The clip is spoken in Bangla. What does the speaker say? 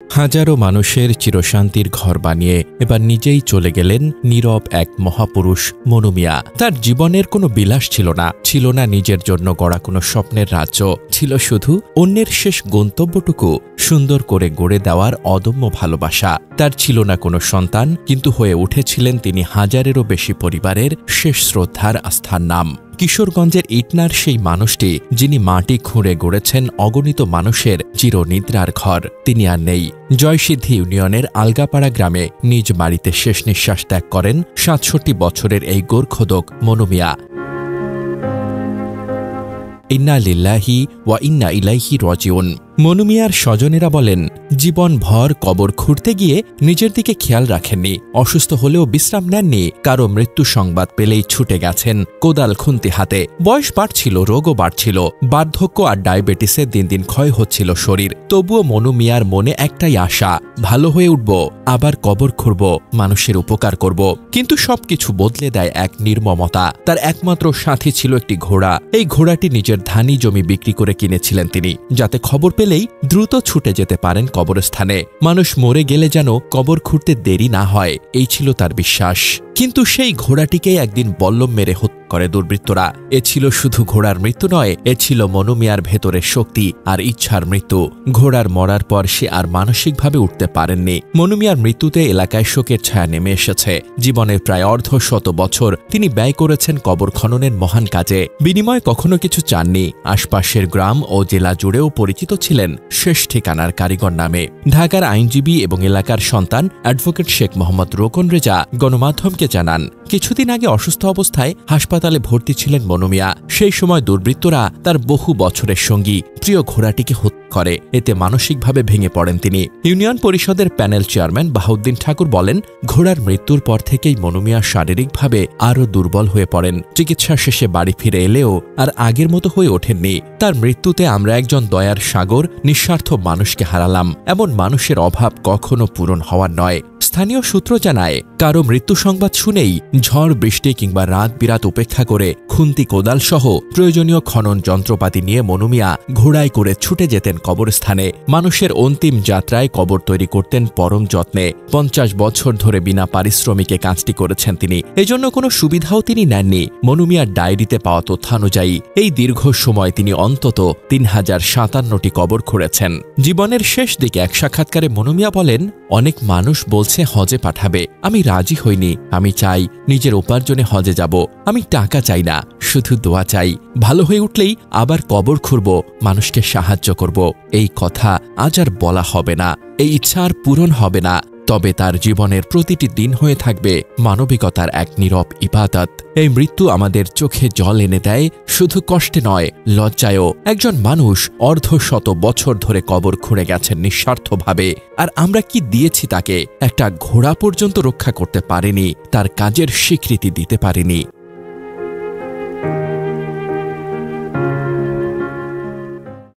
হাজারো মানুষের চিরশান্তির ঘর বানিয়ে এবার নিজেই চলে গেলেন নীরব এক মহাপুরুষ মনু মিয়া। তার জীবনের কোনো বিলাস ছিল না নিজের জন্য গড়া কোনো স্বপ্নের রাজ্য, ছিল শুধু অন্যের শেষ গন্তব্যটুকু সুন্দর করে গড়ে দেওয়ার অদম্য ভালোবাসা। তার ছিল না কোনো সন্তান, কিন্তু হয়ে উঠেছিলেন তিনি হাজারেরও বেশি পরিবারের শেষ শ্রদ্ধার আস্থার নাম। কিশোরগঞ্জের ইটনার সেই মানুষটি, যিনি মাটি খুঁড়ে গড়েছেন অগণিত মানুষের চিরনিদ্রার ঘর, তিনি আর নেই। জয়সিদ্ধি ইউনিয়নের আলগাপাড়া গ্রামে নিজ বাড়িতে শেষ নিঃশ্বাস ত্যাগ করেন ৬৭ বছরের এই গোর্খোদক মনু মিয়া। ইন্না লিল্লাহি ওয়া ইন্না ইলাইহি রাজিউন। মনু মিয়ার স্বজনেরা বলেন, জীবন ভর কবর খুঁড়তে গিয়ে নিজের দিকে খেয়াল রাখেননি, অসুস্থ হলেও বিশ্রাম নেননি, কারো মৃত্যু সংবাদ পেলেই ছুটে গেছেন কোদাল খুন্তি হাতে। বয়স বাড়ছিল, রোগও বাড়ছিল, বার্ধক্য আর ডায়াবেটিসে দিন দিন ক্ষয় হচ্ছিল শরীর। তবুও মনু মিয়ার মনে একটাই আশা, ভালো হয়ে উঠব, আবার কবর খুঁড়ব, মানুষের উপকার করব। কিন্তু সবকিছু বদলে দেয় এক নির্মমতা। তার একমাত্র সাথী ছিল একটি ঘোড়া। এই ঘোড়াটি নিজের ধানি জমি বিক্রি করে কিনেছিলেন তিনি, যাতে খবর পেলেই দ্রুত ছুটে যেতে পারেন কবরস্থানে। মানুষ মরে গেলে যেন কবর খুঁড়তে দেরি না হয়, এই ছিল তার বিশ্বাস। কিন্তু সেই ঘোড়াটিকে একদিন বল্লম মেরে হত্যা করে দুর্বৃত্তরা। এ ছিল শুধু ঘোড়ার মৃত্যু নয়, এ ছিল মনু মিয়ার ভেতরের শক্তি আর ইচ্ছার মৃত্যু। ঘোড়ার মরার পর সে আর মানসিকভাবে উঠতে পারেননি। মনু মিয়ার মৃত্যুতে এলাকায় শোকের ছায়া নেমে এসেছে। জীবনের প্রায় অর্ধশত বছর তিনি ব্যয় করেছেন কবর খননের মহান কাজে। বিনিময়ে কখনো কিছু চাননি। আশপাশের গ্রাম ও জেলা জুড়েও পরিচিত ছিলেন শেষ ঠিকানার কারিগর নামে। ঢাকার আইনজীবী এবং এলাকার সন্তান অ্যাডভোকেট শেখ মোহাম্মদ রোকন রেজা গণমাধ্যমকে জানান, কিছুদিন আগে অসুস্থ অবস্থায় হাসপাতালে ভর্তি ছিলেন মনু মিয়া। সেই সময় দুর্বৃত্তরা তার বহু বছরের সঙ্গী প্রিয় ঘোড়াটিকে হত্যা করে। এতে মানসিকভাবে ভেঙে পড়েন তিনি। ইউনিয়ন পরিষদের প্যানেল চেয়ারম্যান বাহাউদ্দিন ঠাকুর বলেন, ঘোড়ার মৃত্যুর পর থেকেই মনু মিয়া শারীরিকভাবে আরও দুর্বল হয়ে পড়েন। চিকিৎসা শেষে বাড়ি ফিরে এলেও আর আগের মতো হয়ে ওঠেননি। তার মৃত্যুতে আমরা একজন দয়ার সাগর, নিঃস্বার্থ মানুষকে হারালাম। এমন মানুষের অভাব কখনো পূরণ হওয়ার নয়। স্থানীয় সূত্র জানায়, কারো মৃত্যু সংবাদ শুনেই ঝড় বৃষ্টি কিংবা রাত বিরাত উপেক্ষা করে খুন্তি কোদাল সহ প্রয়োজনীয় খনন যন্ত্রপাতি নিয়ে মনু মিয়া ঘোড়ায় করে ছুটে যেতেন কবরস্থানে। মানুষের অন্তিম যাত্রায় কবর তৈরি করতেন পরম যত্নে। ৫০ বছর ধরে বিনা পারিশ্রমিকে কাজটি করেছেন তিনি। এজন্য কোনো সুবিধাও তিনি নেননি। মনু মিয়ার ডায়েরিতে পাওয়া তথ্যানুযায়ী এই দীর্ঘ সময় তিনি অন্তত ৩০৫৭টি কবর খুঁড়েছেন। জীবনের শেষ দিকে এক সাক্ষাৎকারে মনু মিয়া বলেন, অনেক মানুষ বলছে হজে পাঠাবে, আমি রাজি হইনি। আমি চাই নিজের উপার্জনে হজে যাব। আমি টাকা চাই না, শুধু দোয়া চাই। ভালো হয়ে উঠলেই আবার কবর খুঁড়ব, মানুষকে সাহায্য করব। এই কথা আজ আর বলা হবে না, এই ইচ্ছা আর পূরণ হবে না। তবে তার জীবনের প্রতিটি দিন হয়ে থাকবে মানবিকতার এক নীরব ইবাদত। এই মৃত্যু আমাদের চোখে জল এনে দেয়, শুধু কষ্টে নয়, লজ্জায়ও। একজন মানুষ অর্ধশত বছর ধরে কবর খুঁড়ে গেছেন নিঃস্বার্থভাবে, আর আমরা কি দিয়েছি তাকে? একটা ঘোড়া পর্যন্ত রক্ষা করতে পারেনি, তার কাজের স্বীকৃতি দিতে পারেনি।